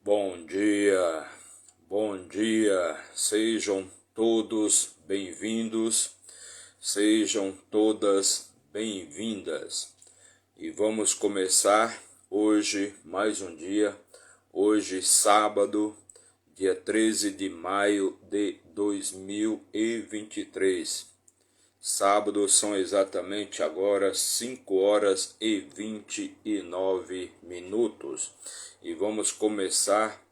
Bom dia, sejam todos bem-vindos, sejam todas bem-vindas. E vamos começar hoje mais um dia, hoje sábado, dia 13 de maio de 2023. Sábado são exatamente agora 5 horas e 29 minutos. E vamos começar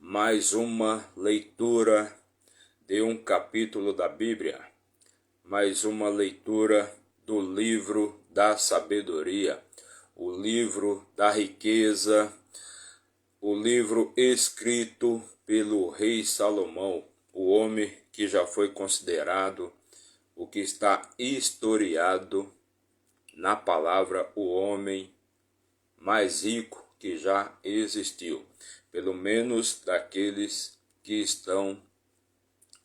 mais uma leitura de um capítulo da Bíblia. Mais uma leitura do livro da sabedoria, o livro da riqueza, o livro escrito pelo rei Salomão, o homem que já foi considerado o que está historiado na palavra o homem mais rico que já existiu, pelo menos daqueles que estão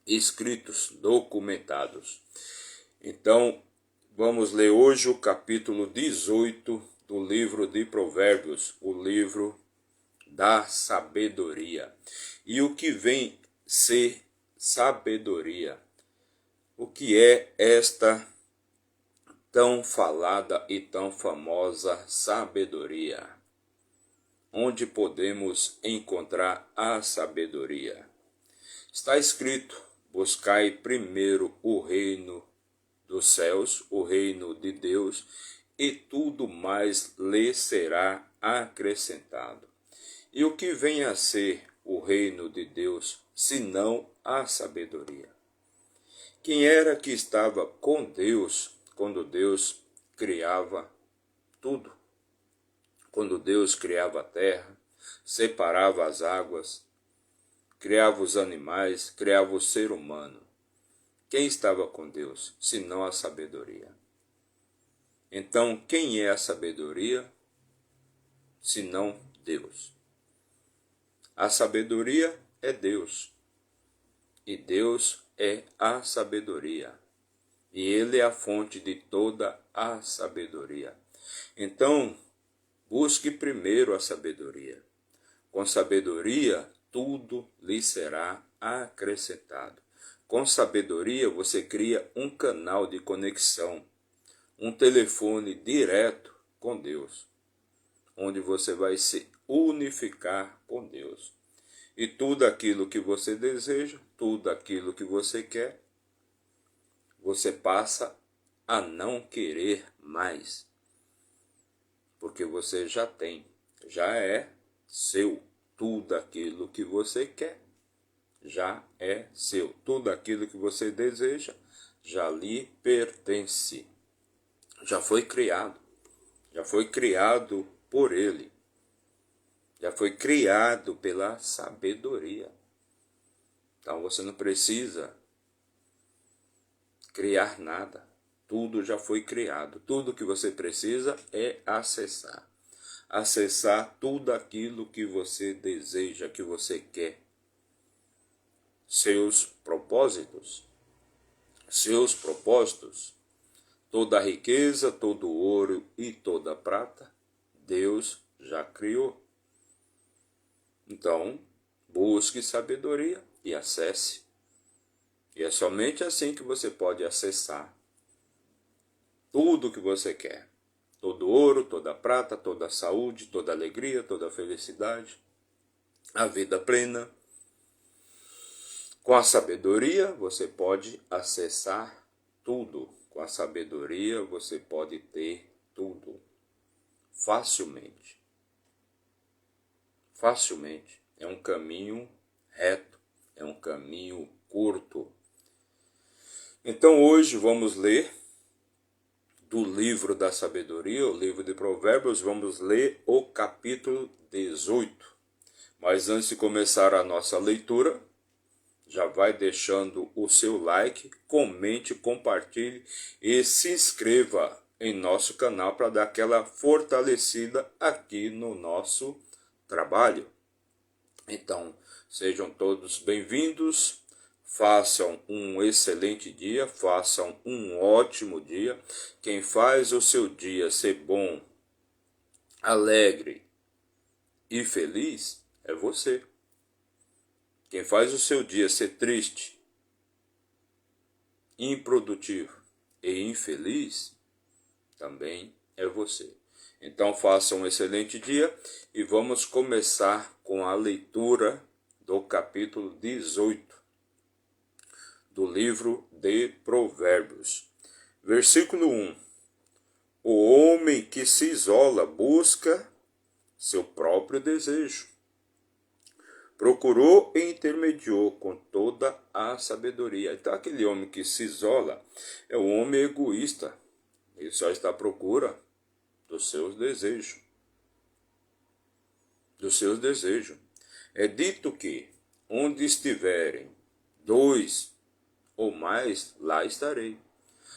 escritos, documentados. Então, vamos ler hoje o capítulo 18 do livro de Provérbios, o livro da sabedoria. E o que vem ser sabedoria? O que é esta tão falada e tão famosa sabedoria? Onde podemos encontrar a sabedoria? Está escrito: buscai primeiro o reino dos céus, o reino de Deus, e tudo mais lhe será acrescentado. E o que vem a ser o reino de Deus, senão a sabedoria? Quem era que estava com Deus quando Deus criava tudo? Quando Deus criava a terra, separava as águas, criava os animais, criava o ser humano. Quem estava com Deus, senão a sabedoria? Então, quem é a sabedoria, senão Deus? A sabedoria é Deus. E Deus é a sabedoria. E Ele é a fonte de toda a sabedoria. Então, busque primeiro a sabedoria. Com sabedoria, tudo lhe será acrescentado. Com sabedoria, você cria um canal de conexão, um telefone direto com Deus, onde você vai se unificar com Deus. E tudo aquilo que você deseja, tudo aquilo que você quer, você passa a não querer mais. Porque você já tem, já é seu. Tudo aquilo que você quer, já é seu. Tudo aquilo que você deseja, já lhe pertence. Já foi criado por Ele. Já foi criado pela sabedoria. Então você não precisa criar nada. Tudo já foi criado. Tudo que você precisa é acessar. Acessar tudo aquilo que você deseja, que você quer. Seus propósitos. Toda a riqueza, todo o ouro e toda a prata, Deus já criou. Então, busque sabedoria e acesse. E é somente assim que você pode acessar tudo o que você quer. Todo ouro, toda prata, toda saúde, toda alegria, toda felicidade, a vida plena. Com a sabedoria, você pode acessar tudo. Com a sabedoria, você pode ter tudo. Facilmente. Facilmente. É um caminho reto, é um caminho curto. Então hoje vamos ler do livro da sabedoria, o livro de Provérbios, vamos ler o capítulo 18. Mas antes de começar a nossa leitura, já vai deixando o seu like, comente, compartilhe e se inscreva em nosso canal para dar aquela fortalecida aqui no nosso trabalho. Então, sejam todos bem-vindos, façam um excelente dia, façam um ótimo dia. Quem faz o seu dia ser bom, alegre e feliz é você. Quem faz o seu dia ser triste, improdutivo e infeliz, também é você. Então faça um excelente dia e vamos começar com a leitura do capítulo 18 do livro de Provérbios. Versículo 1. O homem que se isola busca seu próprio desejo. Procurou e intermediou com toda a sabedoria. Então aquele homem que se isola é um homem egoísta. Ele só está à procura dos seus desejos. Dos seus desejos. É dito que onde estiverem dois ou mais, lá estarei.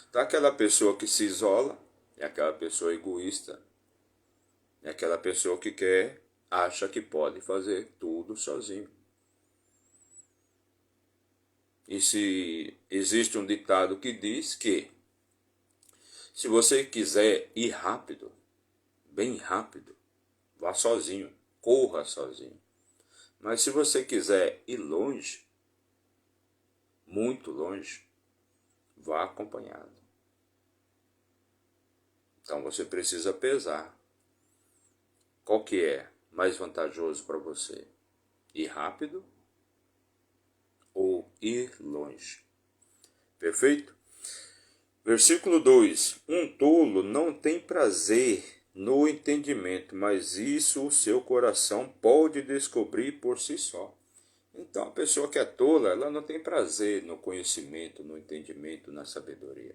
Então aquela pessoa que se isola é aquela pessoa egoísta. É aquela pessoa que acha que pode fazer tudo sozinho. E se existe um ditado que diz que se você quiser ir rápido, bem rápido, vá sozinho, corra sozinho. Mas se você quiser ir longe, muito longe, vá acompanhado. Então você precisa pesar. Qual que é mais vantajoso para você? Ir rápido ou ir longe? Perfeito? Versículo 2. Um tolo não tem prazer no entendimento, mas isso o seu coração pode descobrir por si só. Então a pessoa que é tola, ela não tem prazer no conhecimento, no entendimento, na sabedoria.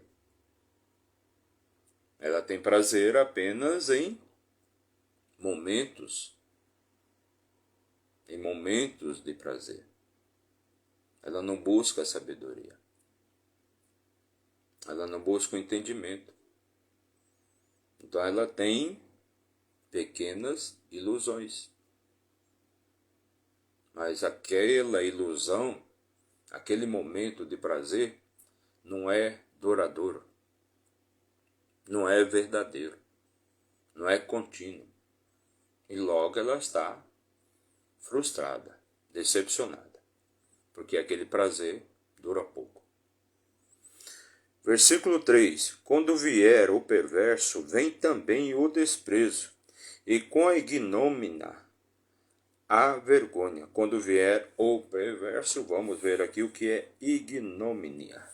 Ela tem prazer apenas em momentos de prazer. Ela não busca a sabedoria. Ela não busca o entendimento. Então ela tem pequenas ilusões. Mas aquela ilusão, aquele momento de prazer, não é duradouro. Não é verdadeiro. Não é contínuo. E logo ela está frustrada, decepcionada, porque aquele prazer dura pouco. Versículo 3. Quando vier o perverso, vem também o desprezo, e com a ignomínia a vergonha. Quando vier o perverso, vamos ver aqui o que é ignomínia.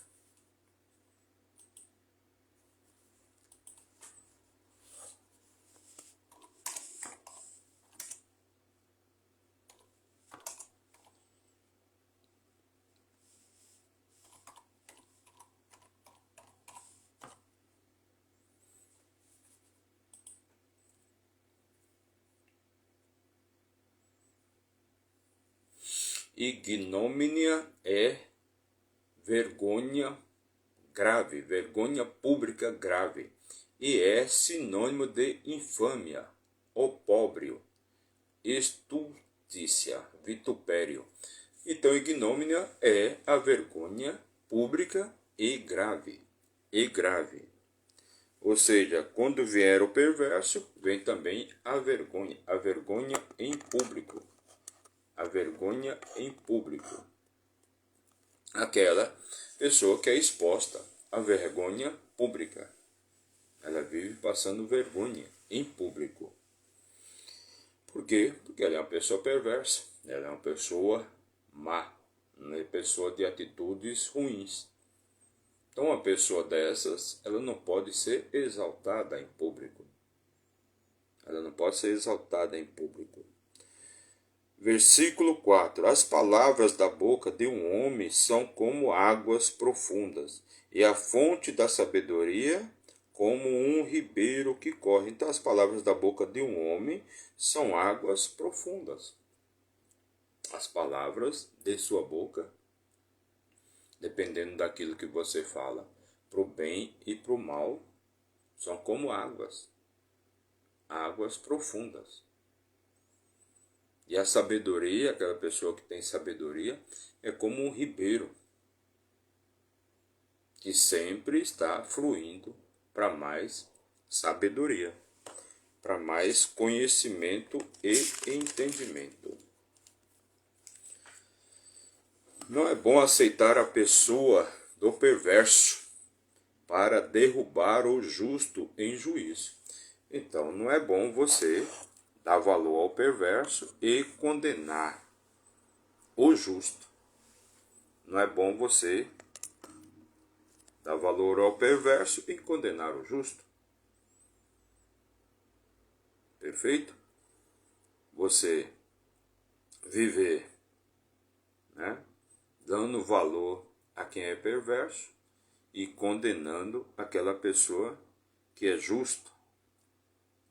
Ignomínia é vergonha grave, vergonha pública grave, e é sinônimo de infâmia, opróbrio, estultícia, vitupério. Então, ignomínia é a vergonha pública e grave, Ou seja, quando vier o perverso, vem também a vergonha em público. A vergonha em público. Aquela pessoa que é exposta à vergonha pública. Ela vive passando vergonha em público. Por quê? Porque ela é uma pessoa perversa. Ela é uma pessoa má. Uma pessoa de atitudes ruins. Então, uma pessoa dessas, ela não pode ser exaltada em público. Ela não pode ser exaltada em público. Versículo 4. As palavras da boca de um homem são como águas profundas, e a fonte da sabedoria como um ribeiro que corre. Então, as palavras da boca de um homem são águas profundas. As palavras de sua boca, dependendo daquilo que você fala, para o bem e para o mal, são como águas profundas. E a sabedoria, aquela pessoa que tem sabedoria, é como um ribeiro que sempre está fluindo para mais sabedoria, para mais conhecimento e entendimento. Não é bom aceitar a pessoa do perverso para derrubar o justo em juízo. Então, não é bom você dar valor ao perverso e condenar o justo. Não é bom você dar valor ao perverso e condenar o justo. Perfeito? Você viver, né, dando valor a quem é perverso e condenando aquela pessoa que é justa,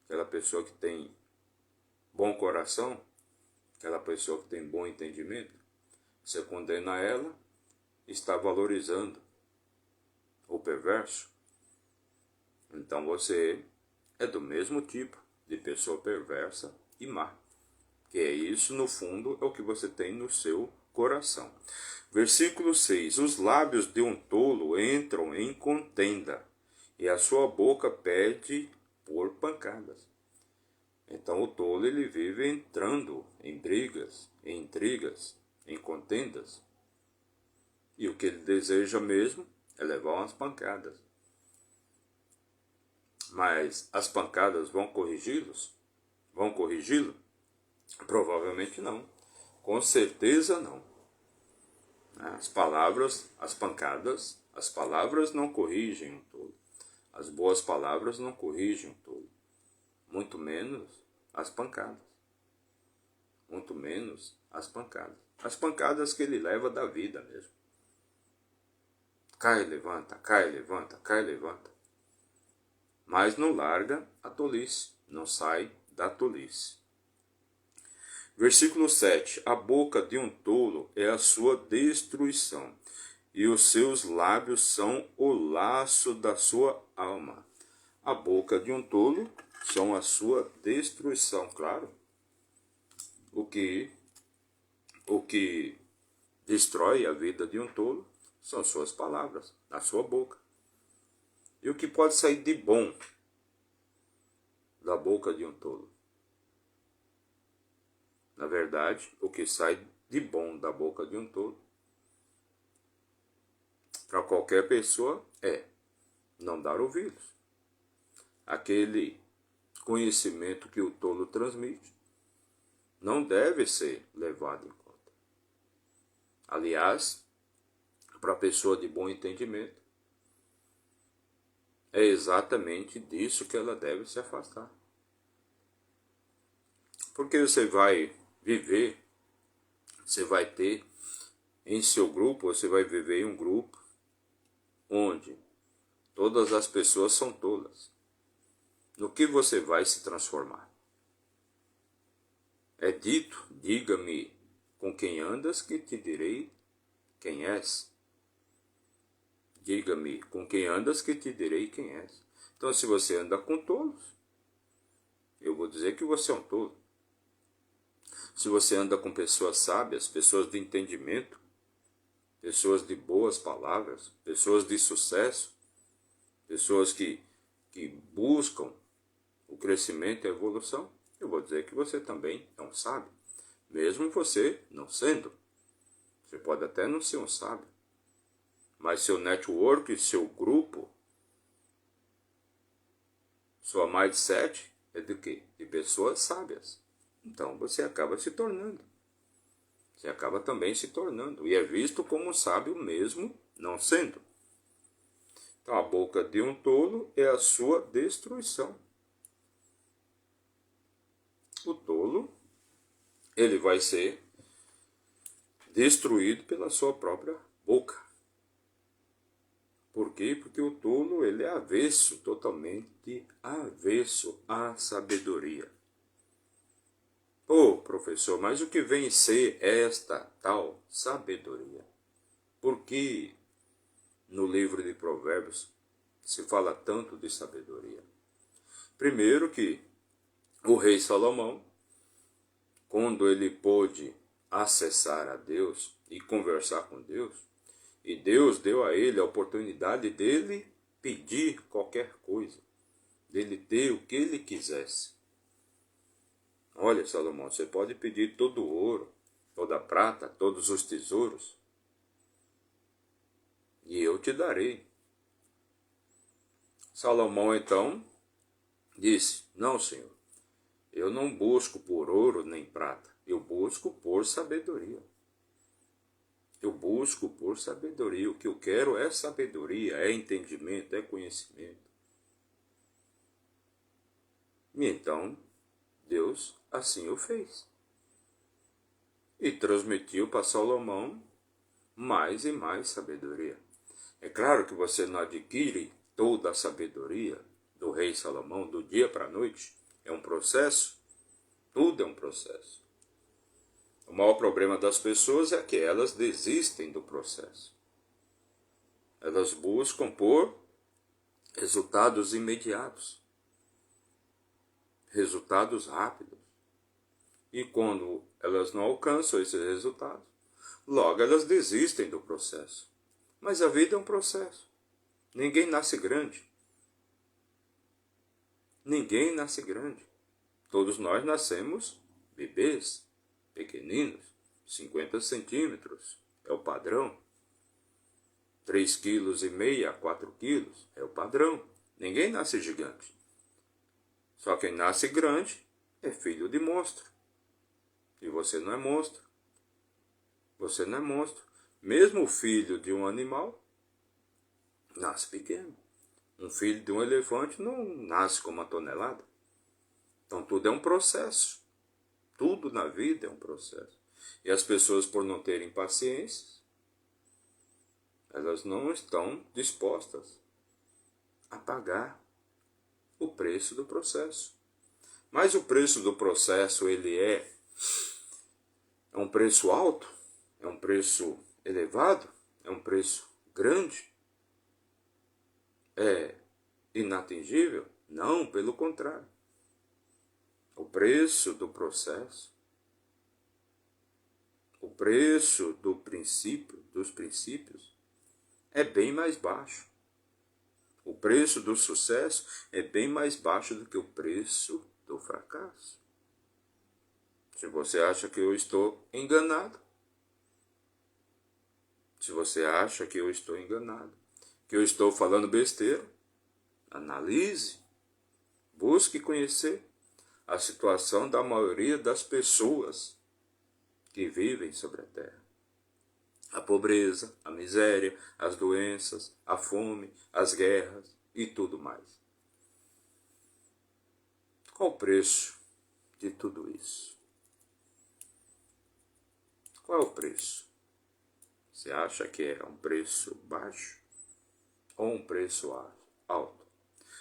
aquela pessoa que tem bom coração, aquela pessoa que tem bom entendimento. Você condena ela, está valorizando o perverso. Então você é do mesmo tipo de pessoa perversa e má. Que é isso, no fundo, é o que você tem no seu coração. Versículo 6. Os lábios de um tolo entram em contenda, e a sua boca pede por pancadas. Então o tolo ele vive entrando em brigas, em intrigas, em contendas. E o que ele deseja mesmo é levar umas pancadas. Mas as pancadas vão corrigi-los? Vão corrigi-lo? Provavelmente não. Com certeza não. As palavras, as pancadas, as palavras não corrigem um tolo. As boas palavras não corrigem um tolo. Muito menos as pancadas. Muito menos as pancadas. As pancadas que ele leva da vida mesmo. Cai, levanta, cai, levanta, cai, levanta. Mas não larga a tolice, não sai da tolice. Versículo 7. A boca de um tolo é a sua destruição, e os seus lábios são o laço da sua alma. A boca de um tolo são a sua destruição, claro. O que destrói a vida de um tolo são suas palavras, na sua boca. E o que pode sair de bom da boca de um tolo? Na verdade, o que sai de bom da boca de um tolo, para qualquer pessoa, é não dar ouvidos. Aquele conhecimento que o tolo transmite não deve ser levado em conta. Aliás, para a pessoa de bom entendimento, é exatamente disso que ela deve se afastar. Porque você vai viver, você vai ter em seu grupo, você vai viver em um grupo onde todas as pessoas são tolas. No que você vai se transformar? É dito, diga-me com quem andas que te direi quem és. Diga-me com quem andas que te direi quem és. Então se você anda com tolos, eu vou dizer que você é um tolo. Se você anda com pessoas sábias, pessoas de entendimento, pessoas de boas palavras, pessoas de sucesso, pessoas que buscam o crescimento e a evolução, eu vou dizer que você também é um sábio. Mesmo você não sendo. Você pode até não ser um sábio. Mas seu network, seu grupo, sua mindset é de quê? De pessoas sábias. Então você acaba se tornando. Você acaba também se tornando. E é visto como um sábio mesmo não sendo. Então a boca de um tolo é a sua destruição. O tolo, ele vai ser destruído pela sua própria boca. Por quê? Porque o tolo, ele é avesso, totalmente avesso à sabedoria. Professor, mas o que vem ser esta tal sabedoria? Por que no livro de Provérbios se fala tanto de sabedoria? Primeiro que o rei Salomão, quando ele pôde acessar a Deus e conversar com Deus, e Deus deu a ele a oportunidade dele pedir qualquer coisa, dele ter o que ele quisesse. Olha, Salomão, você pode pedir todo o ouro, toda a prata, todos os tesouros, e eu te darei. Salomão então disse: não, Senhor, eu não busco por ouro nem prata, eu busco por sabedoria. Eu busco por sabedoria. O que eu quero é sabedoria, é entendimento, é conhecimento. E então, Deus assim o fez. E transmitiu para Salomão mais e mais sabedoria. É claro que você não adquire toda a sabedoria do rei Salomão do dia para a noite. É um processo. Tudo é um processo. O maior problema das pessoas é que elas desistem do processo. Elas buscam por resultados imediatos, resultados rápidos. E quando elas não alcançam esses resultados, logo elas desistem do processo. Mas a vida é um processo. Ninguém nasce grande. Ninguém nasce grande. Todos nós nascemos bebês, pequeninos, 50 centímetros, é o padrão. 3,5 kg a 4 quilos, é o padrão. Ninguém nasce gigante. Só quem nasce grande é filho de monstro. E você não é monstro. Você não é monstro. Mesmo o filho de um animal nasce pequeno. Um filho de um elefante não nasce com 1 tonelada. Então tudo é um processo. Tudo na vida é um processo. E as pessoas, por não terem paciência, elas não estão dispostas a pagar o preço do processo. Mas o preço do processo, ele é um preço alto? É um preço elevado? É um preço grande? É inatingível? Não, pelo contrário. O preço do processo, o preço dos princípios, é bem mais baixo. O preço do sucesso é bem mais baixo do que o preço do fracasso. Se você acha que eu estou enganado, se você acha que eu estou enganado, que eu estou falando besteira, analise, busque conhecer a situação da maioria das pessoas que vivem sobre a terra. A pobreza, a miséria, as doenças, a fome, as guerras e tudo mais. Qual o preço de tudo isso? Qual é o preço? Você acha que é um preço baixo ou um preço alto?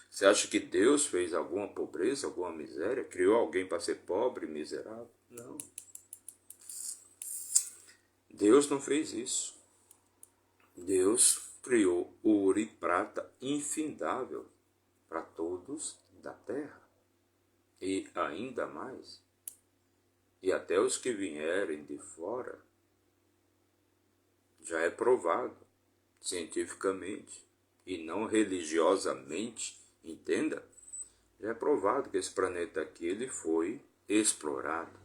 Você acha que Deus fez alguma pobreza, alguma miséria? Criou alguém para ser pobre e miserável? Não. Deus não fez isso. Deus criou ouro e prata infindável para todos da terra. E ainda mais, e até os que vierem de fora, já é provado cientificamente e não religiosamente, entenda? Já é provado que esse planeta aqui ele foi explorado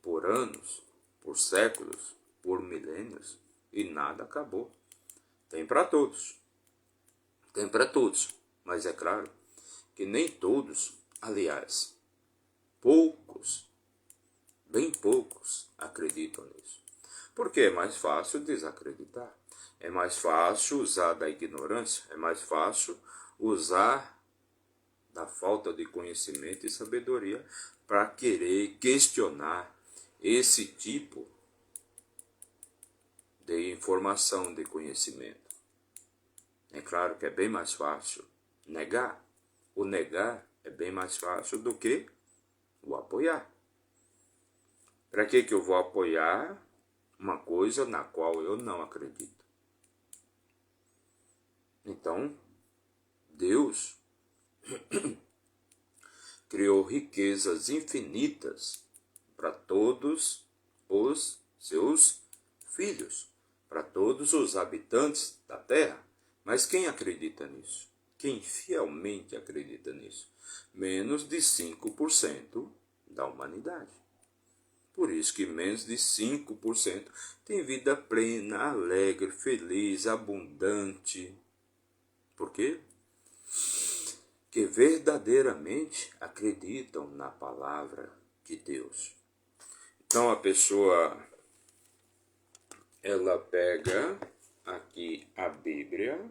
por anos, por séculos, por milênios e nada acabou. Tem para todos. Tem para todos. Mas é claro que nem todos, aliás, poucos, bem poucos acreditam nisso. Porque é mais fácil desacreditar. É mais fácil usar da ignorância. É mais fácil usar da falta de conhecimento e sabedoria para querer questionar esse tipo de informação, de conhecimento. É claro que é bem mais fácil negar. O negar é bem mais fácil do que o apoiar. Para que eu vou apoiar uma coisa na qual eu não acredito? Então, Deus criou riquezas infinitas para todos os seus filhos, para todos os habitantes da terra. Mas quem acredita nisso? Quem fielmente acredita nisso? Menos de 5% da humanidade. Por isso que menos de 5% tem vida plena, alegre, feliz, abundante. Por quê? Que verdadeiramente acreditam na palavra de Deus. Então a pessoa, ela pega aqui a Bíblia,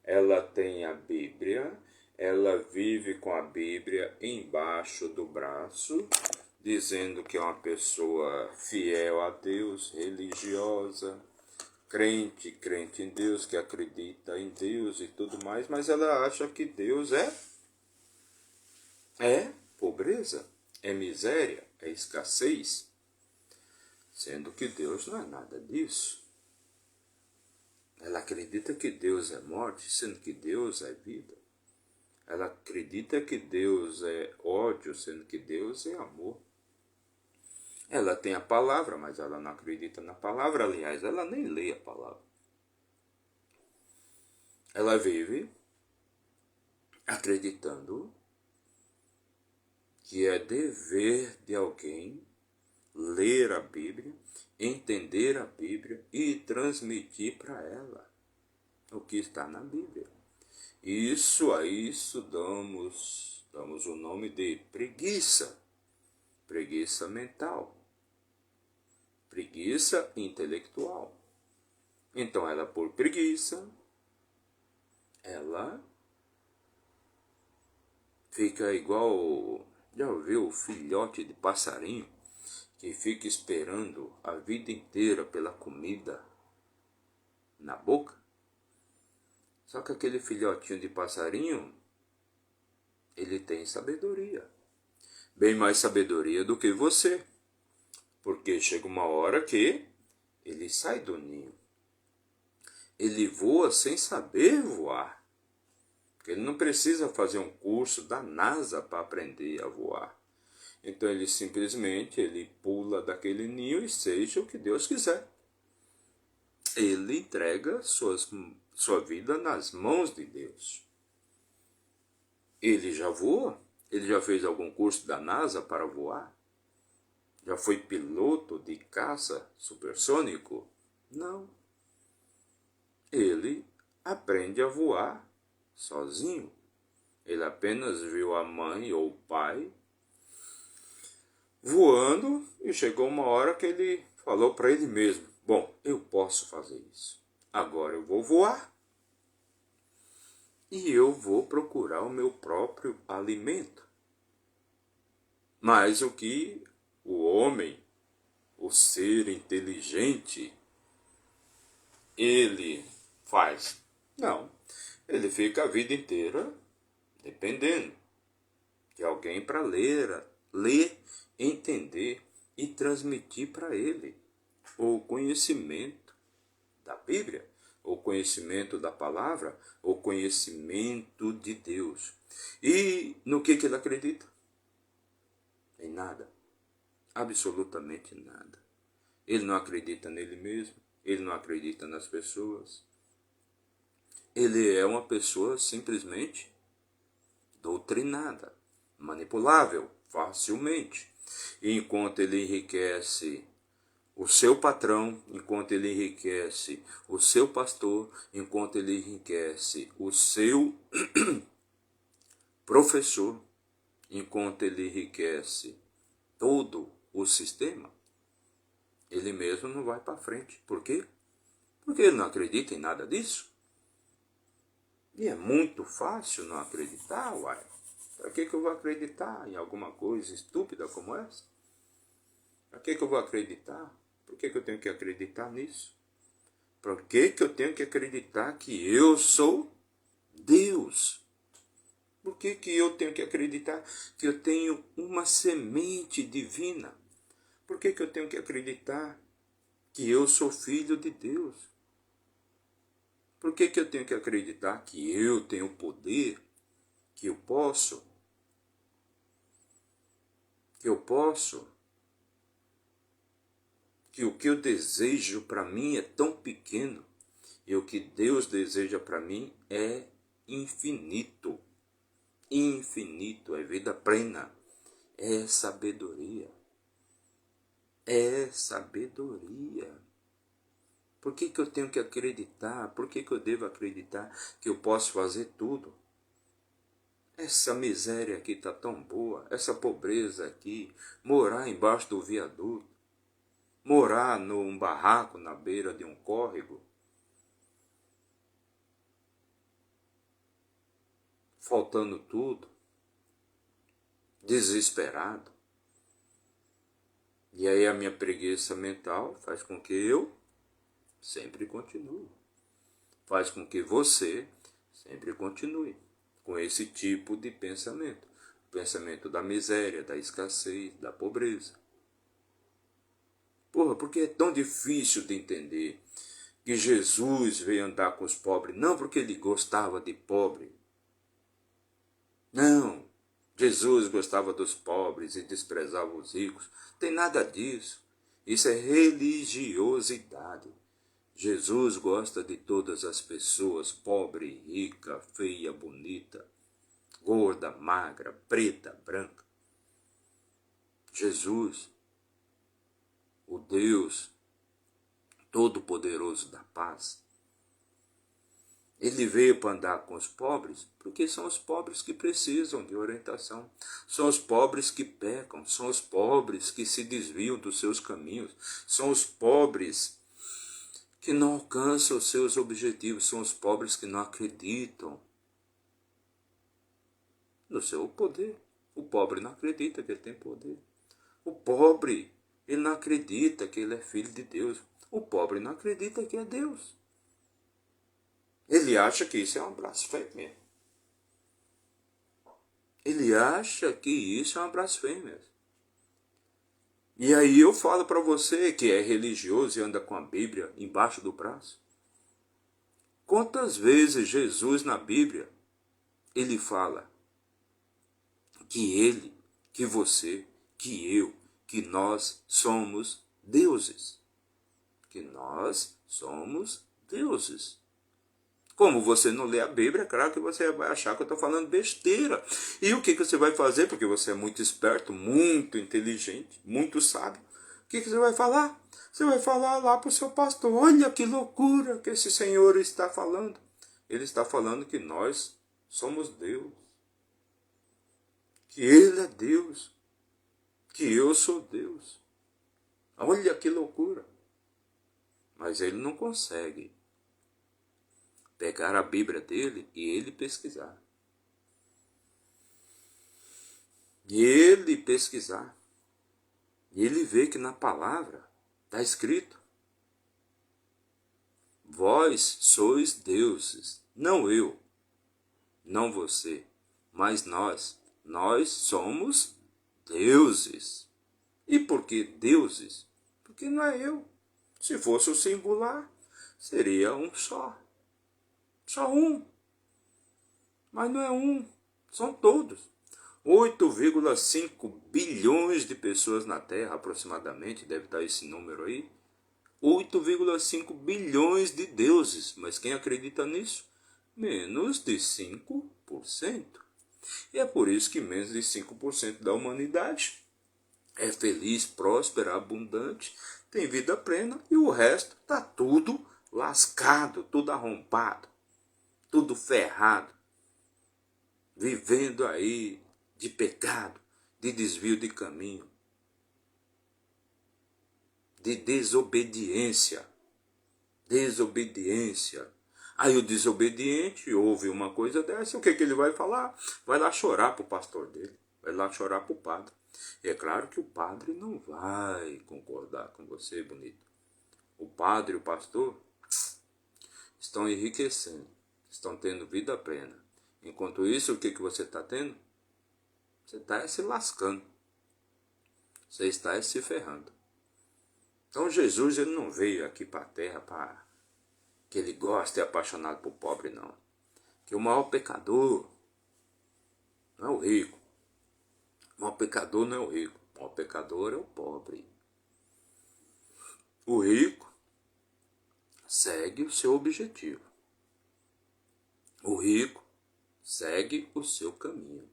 ela tem a Bíblia, ela vive com a Bíblia embaixo do braço, dizendo que é uma pessoa fiel a Deus, religiosa, crente em Deus, que acredita em Deus e tudo mais, mas ela acha que Deus é pobreza, é miséria, é escassez, sendo que Deus não é nada disso. Ela acredita que Deus é morte, sendo que Deus é vida. Ela acredita que Deus é ódio, sendo que Deus é amor. Ela tem a palavra, mas ela não acredita na palavra. Aliás, ela nem lê a palavra. Ela vive acreditando que é dever de alguém ler a Bíblia, entender a Bíblia e transmitir para ela o que está na Bíblia. Isso a isso damos o nome de preguiça, preguiça mental, preguiça intelectual. Então ela, por preguiça, ela fica igual, já ouviu o filhote de passarinho que fica esperando a vida inteira pela comida na boca? Só que aquele filhotinho de passarinho, ele tem sabedoria. Bem mais sabedoria do que você. Porque chega uma hora que ele sai do ninho. Ele voa sem saber voar. Ele não precisa fazer um curso da NASA para aprender a voar. Então ele simplesmente pula daquele ninho e seja o que Deus quiser. Ele entrega sua vida nas mãos de Deus. Ele já voa? Ele já fez algum curso da NASA para voar? Já foi piloto de caça supersônico? Não. Ele aprende a voar sozinho. Ele apenas viu a mãe ou o pai voando e chegou uma hora que ele falou para ele mesmo: bom, eu posso fazer isso. Agora eu vou voar e eu vou procurar o meu próprio alimento. Mas o que o homem, o ser inteligente, ele faz? Não. Ele fica a vida inteira dependendo de alguém para ler, entender e transmitir para ele o conhecimento da Bíblia, o conhecimento da palavra, o conhecimento de Deus. E no que ele acredita? Em nada. Absolutamente nada. Ele não acredita nele mesmo, ele não acredita nas pessoas. Ele é uma pessoa simplesmente doutrinada, manipulável facilmente. E enquanto ele enriquece o seu patrão, enquanto ele enriquece o seu pastor, enquanto ele enriquece o seu professor, enquanto ele enriquece todo o sistema, ele mesmo não vai para frente. Por quê? Porque ele não acredita em nada disso. E é muito fácil não acreditar, uai. Para que eu vou acreditar em alguma coisa estúpida como essa? Para que eu vou acreditar? Por que eu tenho que acreditar nisso? Por que eu tenho que acreditar que eu sou Deus? Por que eu tenho que acreditar que eu tenho uma semente divina? Por que eu tenho que acreditar que eu sou filho de Deus? Por que eu tenho que acreditar que eu tenho poder, que eu posso, que o que eu desejo para mim é tão pequeno e o que Deus deseja para mim é infinito. Infinito, é vida plena, é sabedoria. é sabedoria. Por que eu tenho que acreditar? Por que eu devo acreditar que eu posso fazer tudo? Essa miséria aqui está tão boa, essa pobreza aqui, morar embaixo do viaduto, morar num barraco na beira de um córrego, faltando tudo, desesperado. E aí a minha preguiça mental faz com que eu sempre continue. Faz com que você sempre continue com esse tipo de pensamento. O pensamento da miséria, da escassez, da pobreza. Porra, porque é tão difícil de entender que Jesus veio andar com os pobres, não porque ele gostava de pobre. Não, Jesus gostava dos pobres e desprezava os ricos. Tem nada disso. Isso é religiosidade. Jesus gosta de todas as pessoas, pobre, rica, feia, bonita, gorda, magra, preta, branca. Jesus, o Deus Todo-Poderoso da paz, ele veio para andar com os pobres, porque são os pobres que precisam de orientação. São os pobres que pecam, são os pobres que se desviam dos seus caminhos, são os pobres que não alcançam os seus objetivos, são os pobres que não acreditam no seu poder. O pobre não acredita que ele tem poder. O pobre, ele não acredita que ele é filho de Deus. O pobre não acredita que é Deus. Ele acha que isso é uma blasfêmia. Ele acha que isso é uma blasfêmia. E aí eu falo para você que é religioso e anda com a Bíblia embaixo do braço. Quantas vezes Jesus na Bíblia, ele fala que ele, que você, que eu, que nós somos deuses. Que nós somos deuses. Como você não lê a Bíblia, é claro que você vai achar que eu estou falando besteira. E o que você vai fazer? Porque você é muito esperto, muito inteligente, muito sábio. O que você vai falar? Você vai falar lá para o seu pastor: olha que loucura que esse senhor está falando. Ele está falando que nós somos Deus. Que ele é Deus. Que eu sou Deus. Olha que loucura. Mas ele não consegue pegar a Bíblia dele e ele pesquisar. E ele pesquisar. E ele vê que na palavra está escrito: vós sois deuses, não eu, não você, mas nós. Nós somos deuses. E por que deuses? Porque não é eu. Se fosse o singular, seria um só. Só um. Mas não é um, são todos. 8,5 bilhões de pessoas na Terra, aproximadamente, deve estar esse número aí. 8,5 bilhões de deuses, mas quem acredita nisso? Menos de 5%. E é por isso que menos de 5% da humanidade é feliz, próspera, abundante, tem vida plena, e o resto está tudo lascado, tudo arrombado, tudo ferrado, vivendo aí de pecado, de desvio de caminho, de desobediência. Desobediência. Aí o desobediente ouve uma coisa dessa, o que ele vai falar? Vai lá chorar para o pastor dele, vai lá chorar para o padre. E é claro que o padre não vai concordar com você, bonito. O padre e o pastor estão enriquecendo, estão tendo vida plena. Enquanto isso, o que você está tendo? Você está se lascando. Você está se ferrando. Então Jesus, ele não veio aqui para a terra para que ele gosta e é apaixonado por pobre, não. Que o maior pecador não é o rico. O maior pecador não é o rico. O maior pecador é o pobre. O rico segue o seu objetivo. O rico segue o seu caminho.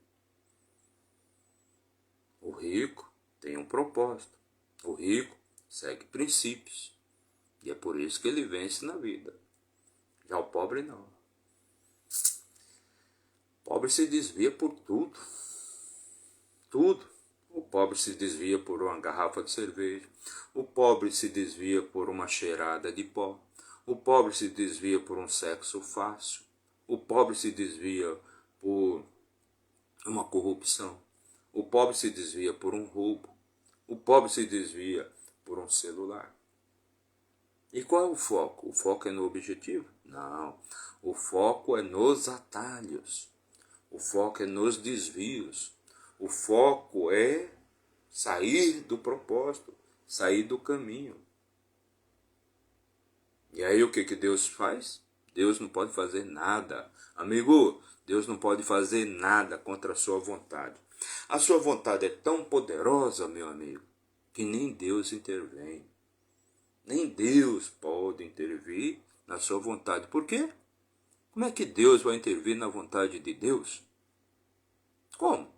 O rico tem um propósito. O rico segue princípios. E é por isso que ele vence na vida. Já o pobre não. O pobre se desvia por tudo. Tudo. O pobre se desvia por uma garrafa de cerveja. O pobre se desvia por uma cheirada de pó. O pobre se desvia por um sexo fácil. O pobre se desvia por uma corrupção. O pobre se desvia por um roubo. O pobre se desvia por um celular. E qual é o foco? O foco é no objetivo? Não. O foco é nos atalhos. O foco é nos desvios. O foco é sair do propósito, sair do caminho. E aí o que Deus faz? Deus não pode fazer nada. Amigo, Deus não pode fazer nada contra a sua vontade. A sua vontade é tão poderosa, meu amigo, que nem Deus intervém. Nem Deus pode intervir na sua vontade. Por quê? Como é que Deus vai intervir na vontade de Deus? Como?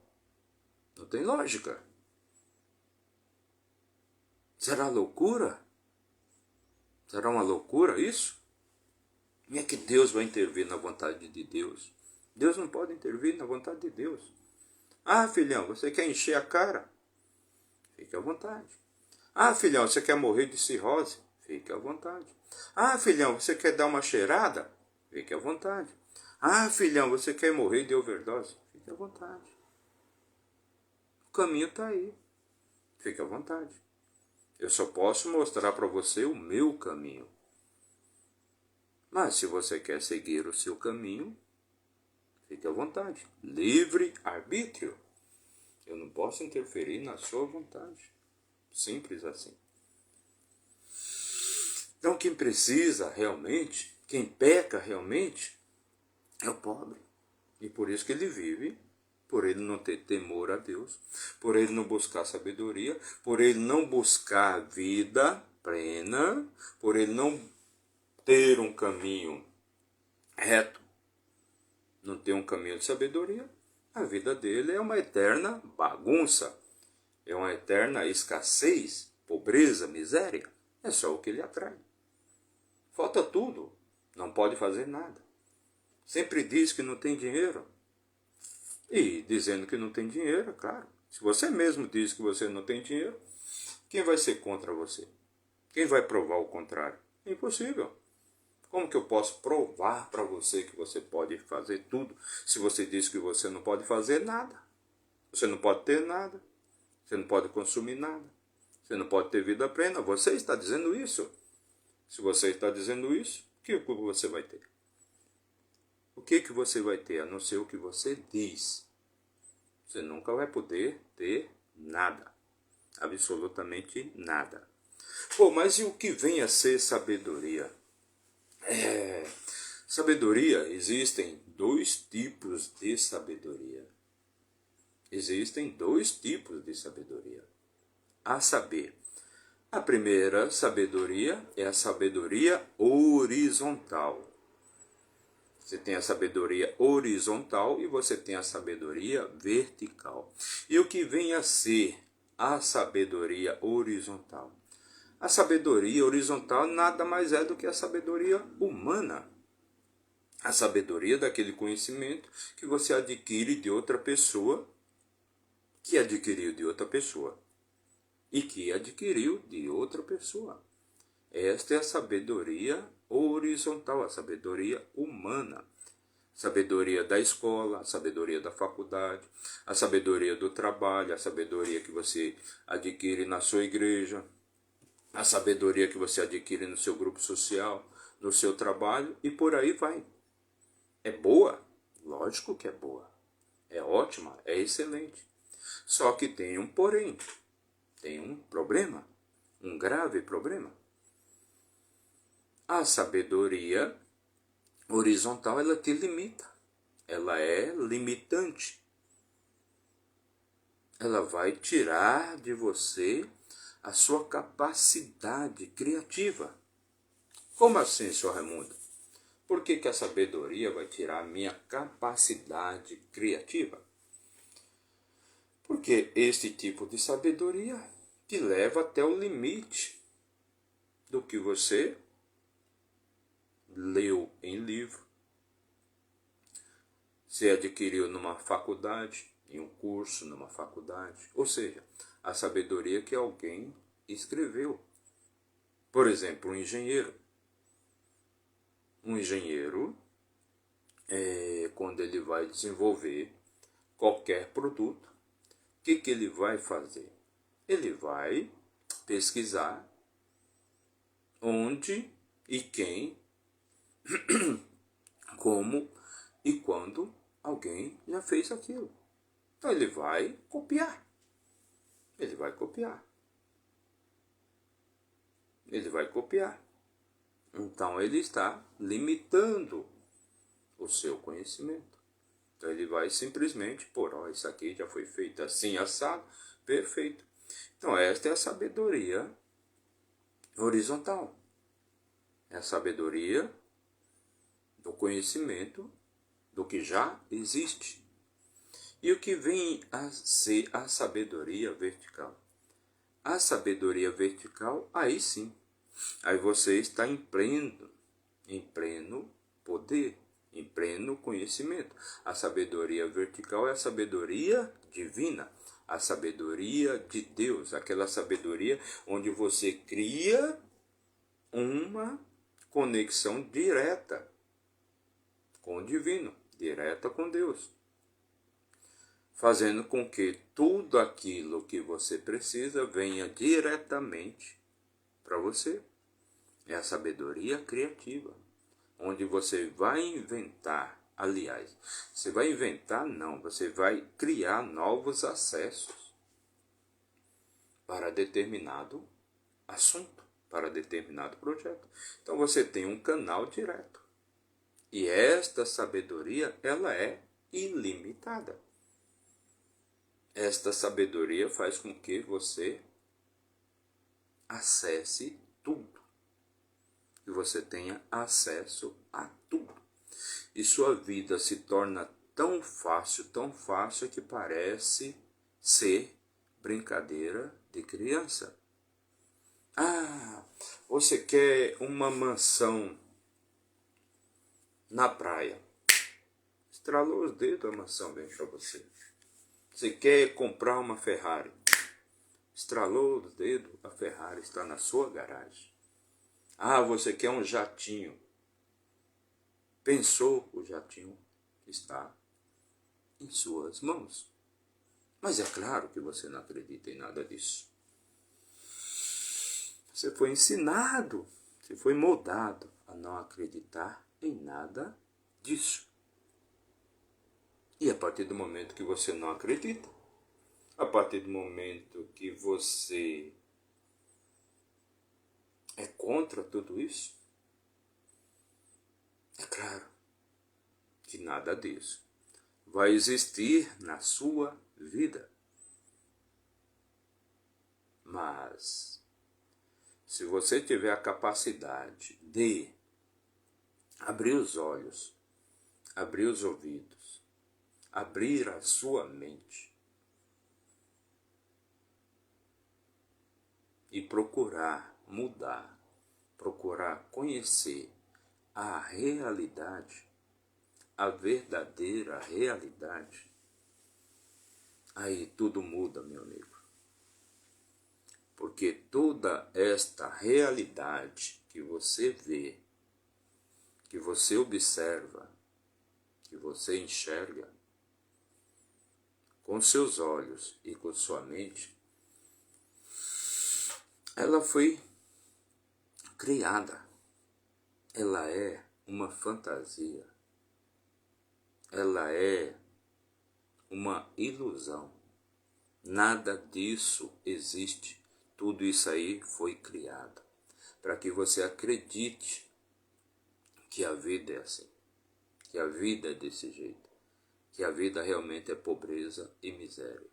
Não tem lógica. Será loucura? Será uma loucura isso? Como é que Deus vai intervir na vontade de Deus? Deus não pode intervir na vontade de Deus. Ah, filhão, você quer encher a cara? Fique à vontade. Ah, filhão, você quer morrer de cirrose? Fique à vontade. Ah, filhão, você quer dar uma cheirada? Fique à vontade. Ah, filhão, você quer morrer de overdose? Fique à vontade. O caminho está aí. Fique à vontade. Eu só posso mostrar para você o meu caminho. Mas se você quer seguir o seu caminho, fique à vontade. Livre arbítrio. Eu não posso interferir na sua vontade. Simples assim. Então quem precisa realmente, quem peca realmente, é o pobre. E por isso que ele vive, por ele não ter temor a Deus, por ele não buscar sabedoria, por ele não buscar vida plena, por ele não ter um caminho reto, não ter um caminho de sabedoria, a vida dele é uma eterna bagunça, é uma eterna escassez, pobreza, miséria. É só o que ele atrai. Falta tudo, não pode fazer nada. Sempre diz que não tem dinheiro. E dizendo que não tem dinheiro, claro. Se você mesmo diz que você não tem dinheiro, quem vai ser contra você? Quem vai provar o contrário? É impossível. Como que eu posso provar para você que você pode fazer tudo se você diz que você não pode fazer nada? Você não pode ter nada. Você não pode consumir nada. Você não pode ter vida plena. Você está dizendo isso. Se você está dizendo isso, o que você vai ter? O que você vai ter a não ser o que você diz? Você nunca vai poder ter nada. Absolutamente nada. Pô, mas e o que vem a ser sabedoria? Sabedoria, existem dois tipos de sabedoria. Existem dois tipos de sabedoria. A saber, a primeira sabedoria é a sabedoria horizontal. Você tem a sabedoria horizontal e você tem a sabedoria vertical. E o que vem a ser a sabedoria horizontal? A sabedoria horizontal nada mais é do que a sabedoria humana. A sabedoria daquele conhecimento que você adquire de outra pessoa, que adquiriu de outra pessoa e que adquiriu de outra pessoa. Esta é a sabedoria horizontal, a sabedoria humana. Sabedoria da escola, a sabedoria da faculdade, a sabedoria do trabalho, a sabedoria que você adquire na sua igreja, a sabedoria que você adquire no seu grupo social, no seu trabalho e por aí vai. É boa? Lógico que é boa. É ótima, é excelente. Só que tem um porém, tem um problema, um grave problema. A sabedoria horizontal, ela te limita. Ela é limitante. Ela vai tirar de você a sua capacidade criativa. Como assim, senhor Raimundo? Por que a sabedoria vai tirar a minha capacidade criativa? Porque este tipo de sabedoria te leva até o limite. do que você leu em livro, se adquiriu numa faculdade, em um curso, numa faculdade. Ou seja, a sabedoria que alguém escreveu. Por exemplo, um engenheiro. Um engenheiro, quando ele vai desenvolver qualquer produto, o que ele vai fazer? Ele vai pesquisar onde e quem, como e quando alguém já fez aquilo. Então ele vai copiar. Ele vai copiar. Ele vai copiar. Então ele está limitando o seu conhecimento. Então ele vai simplesmente pôr, isso aqui já foi feito assim, assado, perfeito. Então esta é a sabedoria horizontal. É a sabedoria do conhecimento do que já existe. E o que vem a ser a sabedoria vertical? A sabedoria vertical, aí sim, aí você está em pleno poder, em pleno conhecimento. A sabedoria vertical é a sabedoria divina, a sabedoria de Deus, aquela sabedoria onde você cria uma conexão direta com o divino, direta com Deus, fazendo com que tudo aquilo que você precisa venha diretamente para você. É a sabedoria criativa, onde você vai inventar, aliás, você vai inventar não, você vai criar novos acessos para determinado assunto, para determinado projeto. Então você tem um canal direto. E esta sabedoria, ela é ilimitada. Esta sabedoria faz com que você acesse tudo. Que você tenha acesso a tudo. E sua vida se torna tão fácil que parece ser brincadeira de criança. Ah, você quer uma mansão na praia. Estralou os dedos, a mansão vem para você. Você quer comprar uma Ferrari. Estralou os dedos, a Ferrari está na sua garagem. Ah, você quer um jatinho. Pensou, o jatinho está em suas mãos. Mas é claro que você não acredita em nada disso. Você foi ensinado, você foi moldado a não acreditar em nada disso. E a partir do momento que você não acredita, a partir do momento que você é contra tudo isso, é claro que nada disso vai existir na sua vida. Mas, se você tiver a capacidade de abrir os olhos, abrir os ouvidos, abrir a sua mente e procurar mudar, procurar conhecer a realidade, a verdadeira realidade, aí tudo muda, meu amigo. Porque toda esta realidade que você vê, que você observa, que você enxerga com seus olhos e com sua mente, ela foi criada. Ela é uma fantasia. Ela é uma ilusão. Nada disso existe. Tudo isso aí foi criado para que você acredite que a vida é assim, que a vida é desse jeito, que a vida realmente é pobreza e miséria.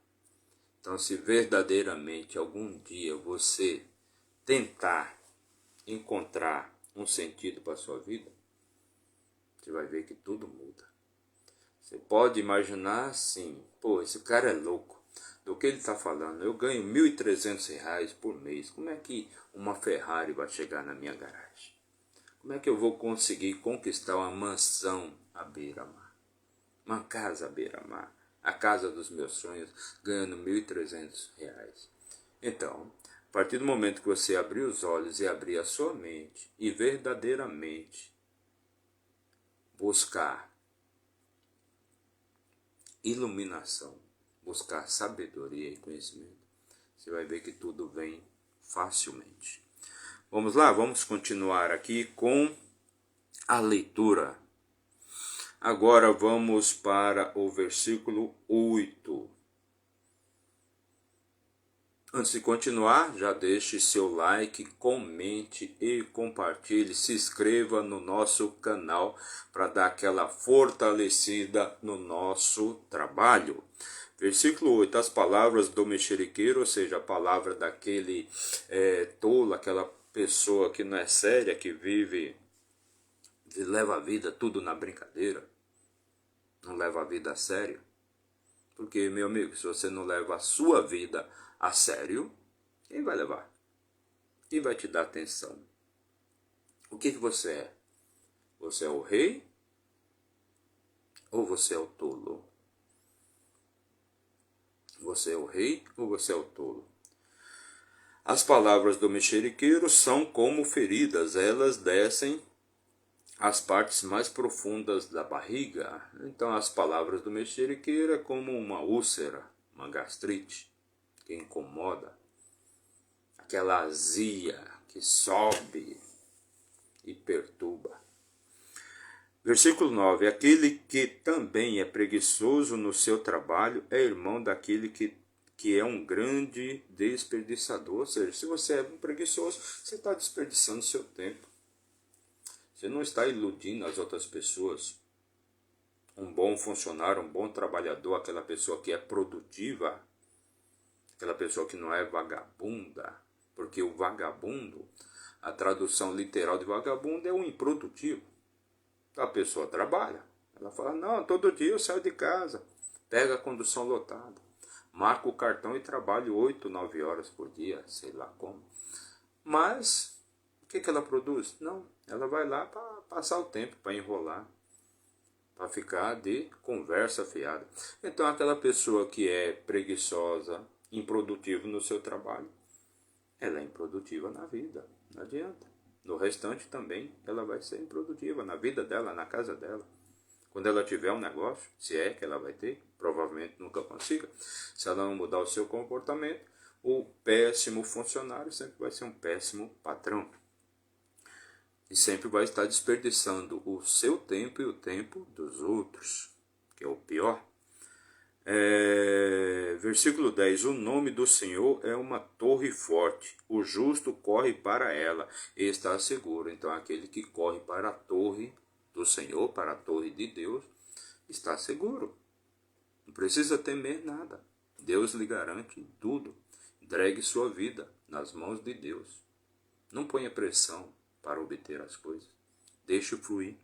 Então, se verdadeiramente algum dia você tentar encontrar um sentido para a sua vida, você vai ver que tudo muda. Você pode imaginar assim, pô, esse cara é louco. do que ele está falando. Eu ganho R$ 1.300 por mês. Como é que uma Ferrari vai chegar na minha garagem? Como é que eu vou conseguir conquistar uma mansão à beira-mar? Uma casa à beira-mar? A casa dos meus sonhos, ganhando R$ 1.300. Então, a partir do momento que você abrir os olhos e abrir a sua mente e verdadeiramente buscar iluminação, buscar sabedoria e conhecimento, você vai ver que tudo vem facilmente. Vamos lá, vamos continuar aqui com a leitura. Agora vamos para o versículo 8. Antes de continuar, já deixe seu like, comente e compartilhe. Se inscreva no nosso canal para dar aquela fortalecida no nosso trabalho. Versículo 8. As palavras do mexeriqueiro, ou seja, a palavra daquele tolo, aquela pessoa que não é séria, que leva a vida tudo na brincadeira, não leva a vida a sério. Porque, meu amigo, se você não leva a sua vida a sério, quem vai levar? Quem vai te dar atenção? O que você é? Você é o rei? Ou você é o tolo? Você é o rei ou você é o tolo? As palavras do mexeriqueiro são como feridas, elas descem às partes mais profundas da barriga. Então as palavras do mexeriqueiro é como uma úlcera, uma gastrite que incomoda, aquela azia que sobe e perturba. Versículo 9. Aquele que também é preguiçoso no seu trabalho é irmão daquele que é um grande desperdiçador. Ou seja, se você é um preguiçoso, você está desperdiçando seu tempo. Você não está iludindo as outras pessoas. Um bom funcionário, um bom trabalhador, aquela pessoa que é produtiva, aquela pessoa que não é vagabunda, porque o vagabundo, a tradução literal de vagabundo é o improdutivo. A pessoa trabalha, ela fala, não, todo dia eu saio de casa, pega a condução lotada, marca o cartão e trabalho 8, 9 horas por dia, sei lá como. Mas, o que ela produz? Não, ela vai lá para passar o tempo, para enrolar, para ficar de conversa fiada. Então aquela pessoa que é preguiçosa, improdutiva no seu trabalho, ela é improdutiva na vida, não adianta. No restante também ela vai ser improdutiva, na vida dela, na casa dela. Quando ela tiver um negócio, se é que ela vai ter, provavelmente nunca consiga, se ela não mudar o seu comportamento, o péssimo funcionário sempre vai ser um péssimo patrão. E sempre vai estar desperdiçando o seu tempo e o tempo dos outros, que é o pior. Versículo 10. O nome do Senhor é uma torre forte, o justo corre para ela e está seguro. Então aquele que corre para a torre do Senhor, para a torre de Deus, está seguro. Não precisa temer nada. Deus lhe garante tudo. Entregue sua vida nas mãos de Deus. Não ponha pressão para obter as coisas. Deixe fluir.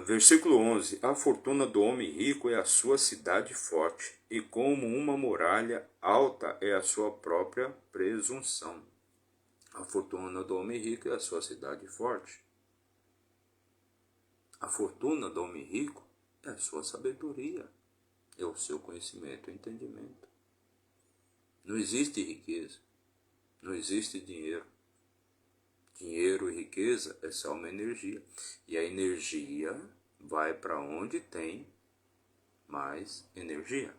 Versículo 11. A fortuna do homem rico é a sua cidade forte, e como uma muralha alta é a sua própria presunção. A fortuna do homem rico é a sua cidade forte. A fortuna do homem rico é a sua sabedoria, é o seu conhecimento e entendimento. Não existe riqueza, não existe dinheiro. Dinheiro e riqueza é só uma energia. E a energia vai para onde tem mais energia.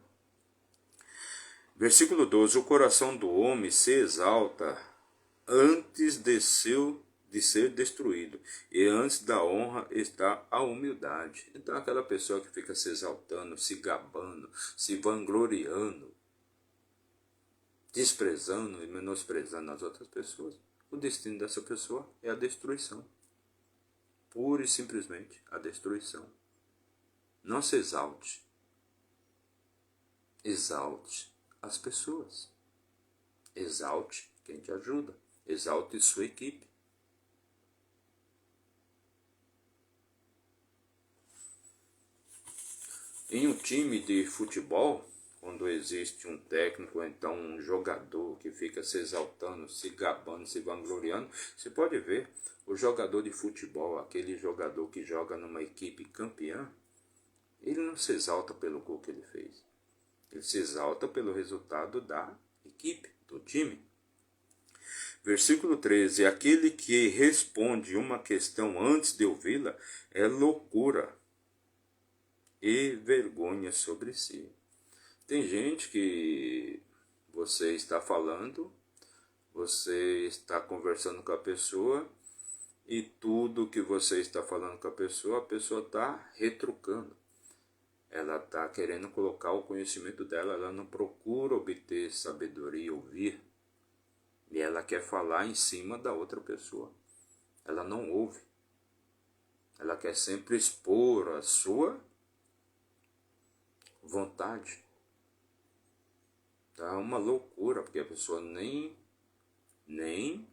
Versículo 12. O coração do homem se exalta antes de ser destruído. E antes da honra está a humildade. Então aquela pessoa que fica se exaltando, se gabando, se vangloriando, desprezando e menosprezando as outras pessoas, o destino dessa pessoa é a destruição. Pura e simplesmente a destruição. Não se exalte. Exalte as pessoas. Exalte quem te ajuda. Exalte sua equipe. Em um time de futebol, quando existe um técnico, ou então um jogador que fica se exaltando, se gabando, se vangloriando, você pode ver o jogador de futebol, aquele jogador que joga numa equipe campeã, ele não se exalta pelo gol que ele fez. Ele se exalta pelo resultado da equipe, do time. Versículo 13. Aquele que responde uma questão antes de ouvi-la é loucura e vergonha sobre si. Tem gente que você está falando, você está conversando com a pessoa e tudo que você está falando com a pessoa está retrucando. Ela está querendo colocar o conhecimento dela, ela não procura obter sabedoria, ouvir. E ela quer falar em cima da outra pessoa. Ela não ouve. Ela quer sempre expor a sua vontade. Tá uma loucura, porque a pessoa nem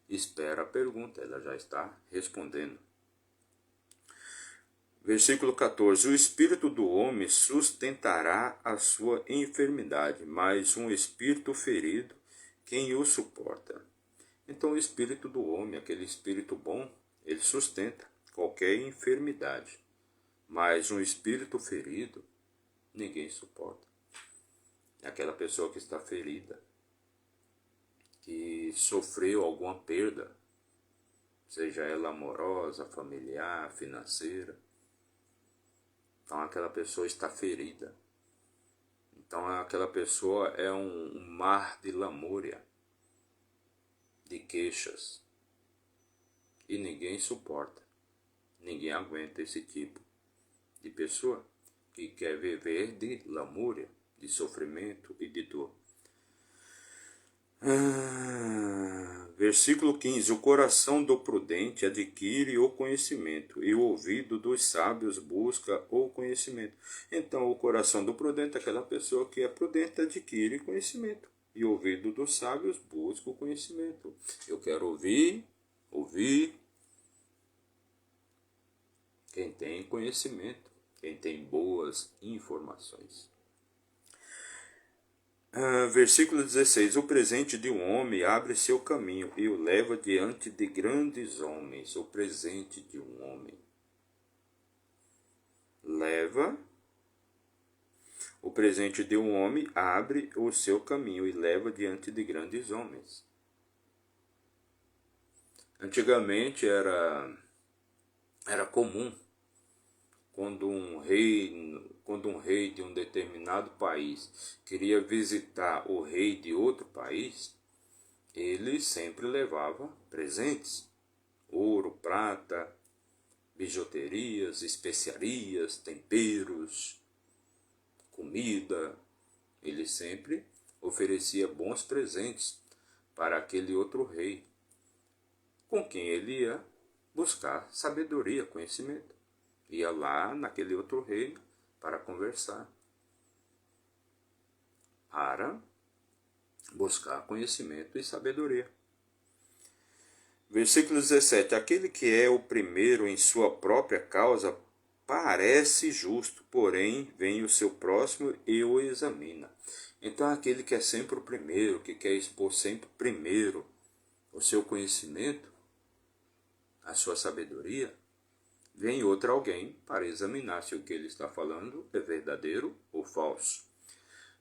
espera a pergunta, ela já está respondendo. Versículo 14. O espírito do homem sustentará a sua enfermidade, mas um espírito ferido, quem o suporta? Então o espírito do homem, aquele espírito bom, ele sustenta qualquer enfermidade. Mas um espírito ferido, ninguém suporta. É aquela pessoa que está ferida, que sofreu alguma perda, seja ela amorosa, familiar, financeira. Então aquela pessoa está ferida. Então aquela pessoa é um mar de lamúria, de queixas. E ninguém suporta, ninguém aguenta esse tipo de pessoa que quer viver de lamúria, de sofrimento e de dor. Versículo 15. O coração do prudente adquire o conhecimento, e o ouvido dos sábios busca o conhecimento. Então, o coração do prudente, aquela pessoa que é prudente, adquire conhecimento, e o ouvido dos sábios busca o conhecimento. Eu quero ouvir quem tem conhecimento, quem tem boas informações. Versículo 16. O presente de um homem abre seu caminho e o leva diante de grandes homens. O presente de um homem o presente de um homem abre o seu caminho e leva diante de grandes homens. Antigamente era comum quando um rei de um determinado país queria visitar o rei de outro país, ele sempre levava presentes, ouro, prata, bijuterias, especiarias, temperos, comida. Ele sempre oferecia bons presentes para aquele outro rei, com quem ele ia buscar sabedoria, conhecimento. Ia lá naquele outro reino para conversar, para buscar conhecimento e sabedoria. Versículo 17. Aquele que é o primeiro em sua própria causa parece justo, porém vem o seu próximo e o examina. Então aquele que é sempre o primeiro, que quer expor sempre primeiro o seu conhecimento, a sua sabedoria, vem outro alguém para examinar se o que ele está falando é verdadeiro ou falso.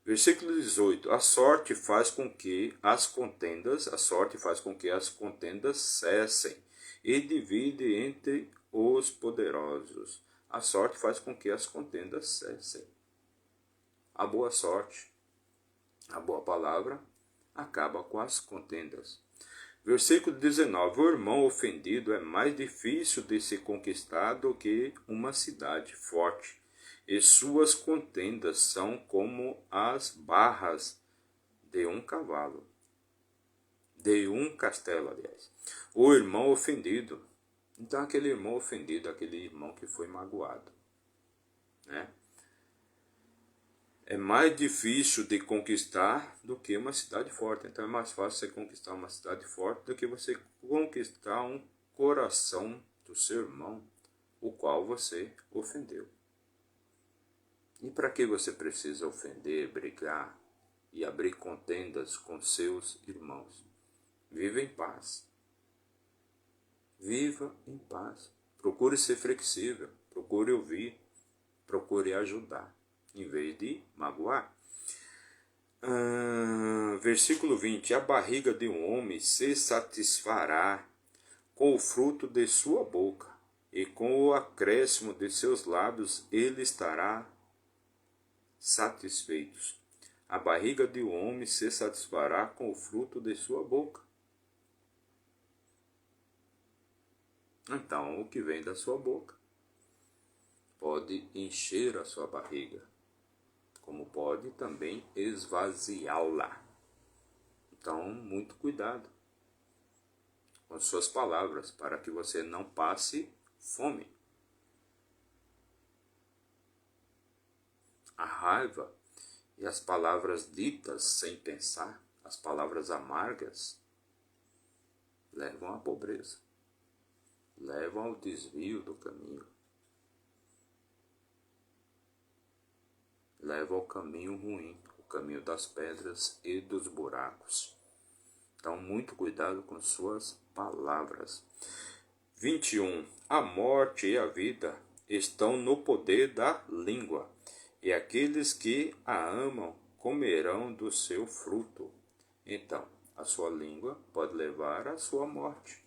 Versículo 18. A sorte faz com que as contendas cessem e divide entre os poderosos. A sorte faz com que as contendas cessem. A boa sorte, a boa palavra, acaba com as contendas. Versículo 19. O irmão ofendido é mais difícil de se conquistar do que uma cidade forte, e suas contendas são como as barras de um cavalo, de um castelo, aliás. O irmão ofendido. Então aquele irmão ofendido, aquele irmão que foi magoado, né? É mais difícil de conquistar do que uma cidade forte. Então é mais fácil você conquistar uma cidade forte do que você conquistar um coração do seu irmão, o qual você ofendeu. E para que você precisa ofender, brigar e abrir contendas com seus irmãos? Viva em paz. Viva em paz. Procure ser flexível, procure ouvir, procure ajudar, em vez de magoar. Versículo 20. A barriga de um homem se satisfará com o fruto de sua boca, e com o acréscimo de seus lábios ele estará satisfeito. A barriga de um homem se satisfará com o fruto de sua boca. Então, o que vem da sua boca pode encher a sua barriga, como pode também esvaziá-la. Então, muito cuidado com suas palavras, para que você não passe fome. A raiva e as palavras ditas sem pensar, as palavras amargas, levam à pobreza, levam ao desvio do caminho, levam ao caminho ruim, o caminho das pedras e dos buracos. Então, muito cuidado com suas palavras. 21. A morte e a vida estão no poder da língua, e aqueles que a amam comerão do seu fruto. Então, a sua língua pode levar à sua morte.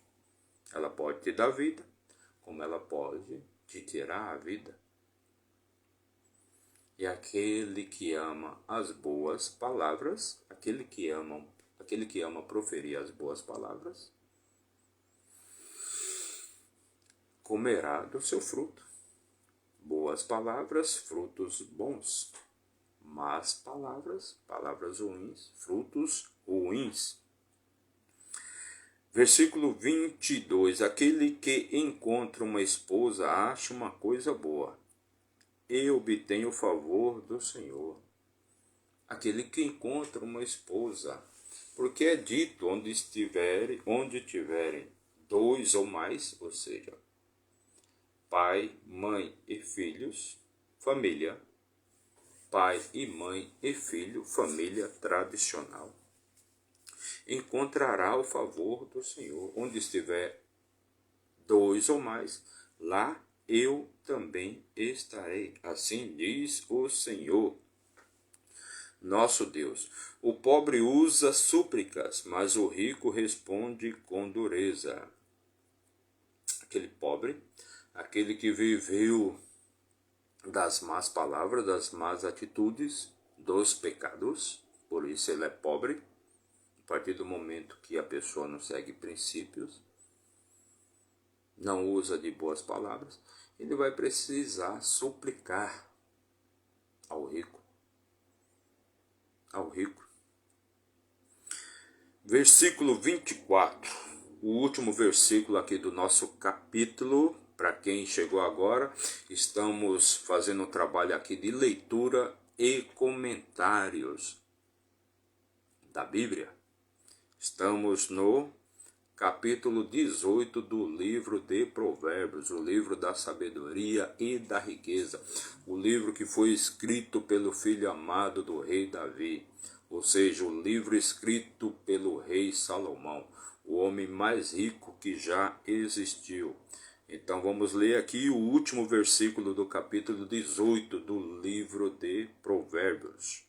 Ela pode te dar vida, como ela pode te tirar a vida. E aquele que ama as boas palavras, aquele que ama proferir as boas palavras, comerá do seu fruto. Boas palavras, frutos bons. Más palavras, palavras ruins, frutos ruins. Versículo 22. Aquele que encontra uma esposa acha uma coisa boa e obtém o favor do Senhor. Aquele que encontra uma esposa, porque é dito onde tiverem dois ou mais, ou seja, pai, mãe e filhos, família, pai e mãe e filho, família tradicional, encontrará o favor do Senhor. Onde estiver dois ou mais, lá eu também estarei. Assim diz o Senhor, nosso Deus. O pobre usa súplicas, mas o rico responde com dureza. Aquele pobre, aquele que viveu das más palavras, das más atitudes, dos pecados, por isso ele é pobre. A partir do momento que a pessoa não segue princípios, não usa de boas palavras, ele vai precisar suplicar ao rico. Ao rico. Versículo 24, o último versículo aqui do nosso capítulo. Para quem chegou agora, estamos fazendo um trabalho aqui de leitura e comentários da Bíblia. Estamos no capítulo 18 do livro de Provérbios, o livro da sabedoria e da riqueza, o livro que foi escrito pelo filho amado do rei Davi, ou seja, o livro escrito pelo rei Salomão, o homem mais rico que já existiu. Então vamos ler aqui o último versículo do capítulo 18 do livro de Provérbios.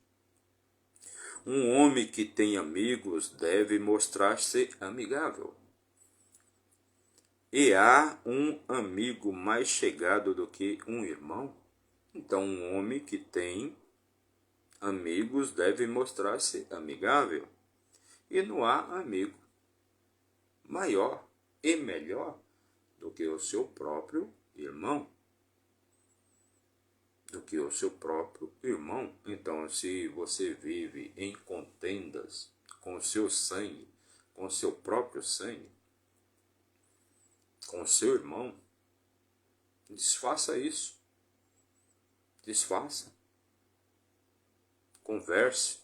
Um homem que tem amigos deve mostrar-se amigável. E há um amigo mais chegado do que um irmão? Então um homem que tem amigos deve mostrar-se amigável. E não há amigo maior e melhor do que o seu próprio irmão. Do que o seu próprio irmão. Então, se você vive em contendas com o seu sangue, com o seu próprio sangue, com o seu irmão, desfaça isso. Desfaça. Converse.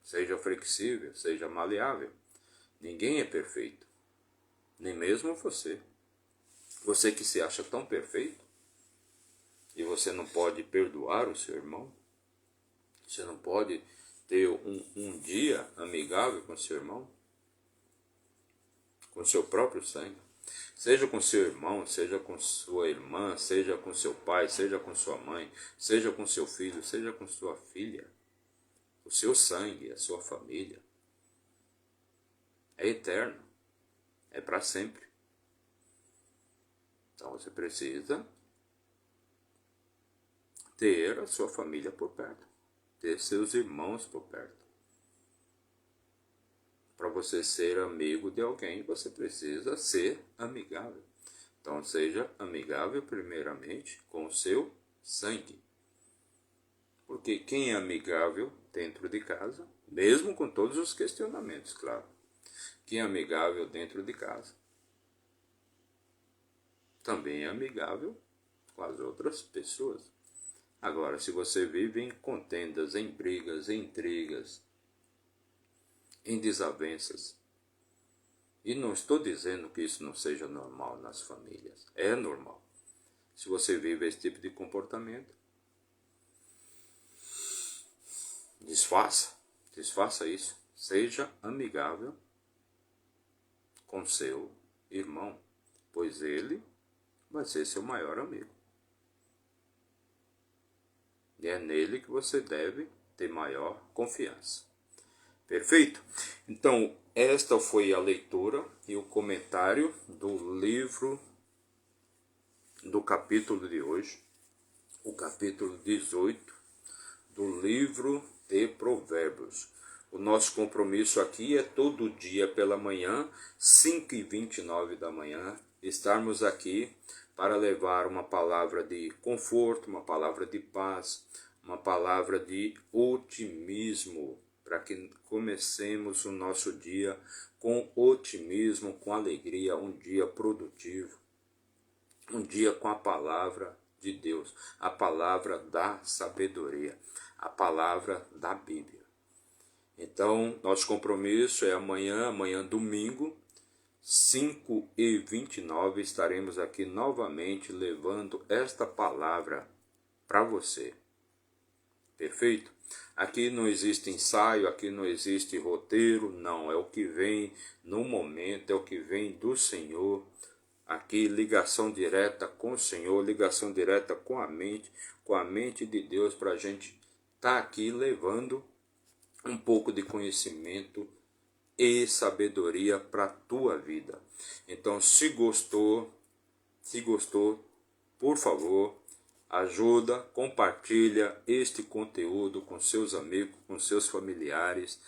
Seja flexível, seja maleável. Ninguém é perfeito. Nem mesmo você. Você que se acha tão perfeito, e você não pode perdoar o seu irmão? Você não pode ter um dia amigável com seu irmão? Com seu próprio sangue? Seja com seu irmão, seja com sua irmã, seja com seu pai, seja com sua mãe, seja com seu filho, seja com sua filha. O seu sangue, a sua família, é eterno, é para sempre. Então você precisa ter a sua família por perto, ter seus irmãos por perto. Para você ser amigo de alguém, você precisa ser amigável. Então seja amigável primeiramente com o seu sangue. Porque quem é amigável dentro de casa, mesmo com todos os questionamentos, claro, quem é amigável dentro de casa, também é amigável com as outras pessoas. Agora, se você vive em contendas, em brigas, em intrigas, em desavenças, e não estou dizendo que isso não seja normal nas famílias, é normal. Se você vive esse tipo de comportamento, desfaça isso, seja amigável com seu irmão, pois ele vai ser seu maior amigo. E é nele que você deve ter maior confiança. Perfeito? Então, esta foi a leitura e o comentário do livro, do capítulo de hoje, o capítulo 18 do livro de Provérbios. O nosso compromisso aqui é todo dia pela manhã, 5h29 da manhã, estarmos aqui para levar uma palavra de conforto, uma palavra de paz, uma palavra de otimismo, para que comecemos o nosso dia com otimismo, com alegria, um dia produtivo, um dia com a palavra de Deus, a palavra da sabedoria, a palavra da Bíblia. Então, nosso compromisso é amanhã domingo, 5h29, estaremos aqui novamente levando esta palavra para você. Perfeito? Aqui não existe ensaio, aqui não existe roteiro, não. É o que vem no momento, é o que vem do Senhor. Aqui ligação direta com o Senhor, ligação direta com a mente de Deus, para a gente estar aqui levando um pouco de conhecimento e sabedoria para a tua vida. Então, se gostou, por favor, ajuda, compartilha este conteúdo com seus amigos, com seus familiares.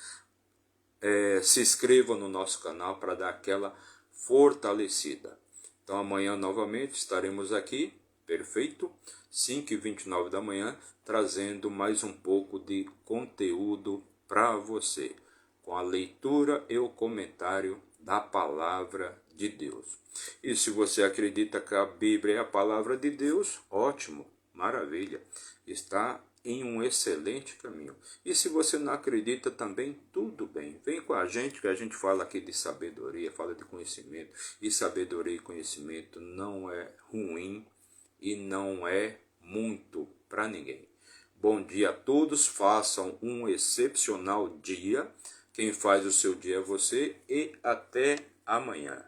Se inscreva no nosso canal para dar aquela fortalecida. Então amanhã novamente estaremos aqui, perfeito, 5h29 da manhã, trazendo mais um pouco de conteúdo para você, com a leitura e o comentário da palavra de Deus. E se você acredita que a Bíblia é a palavra de Deus, ótimo, maravilha, está em um excelente caminho. E se você não acredita também, tudo bem, vem com a gente, que a gente fala aqui de sabedoria, fala de conhecimento, e sabedoria e conhecimento não é ruim e não é muito para ninguém. Bom dia a todos, façam um excepcional dia. Quem faz o seu dia é você, e até amanhã.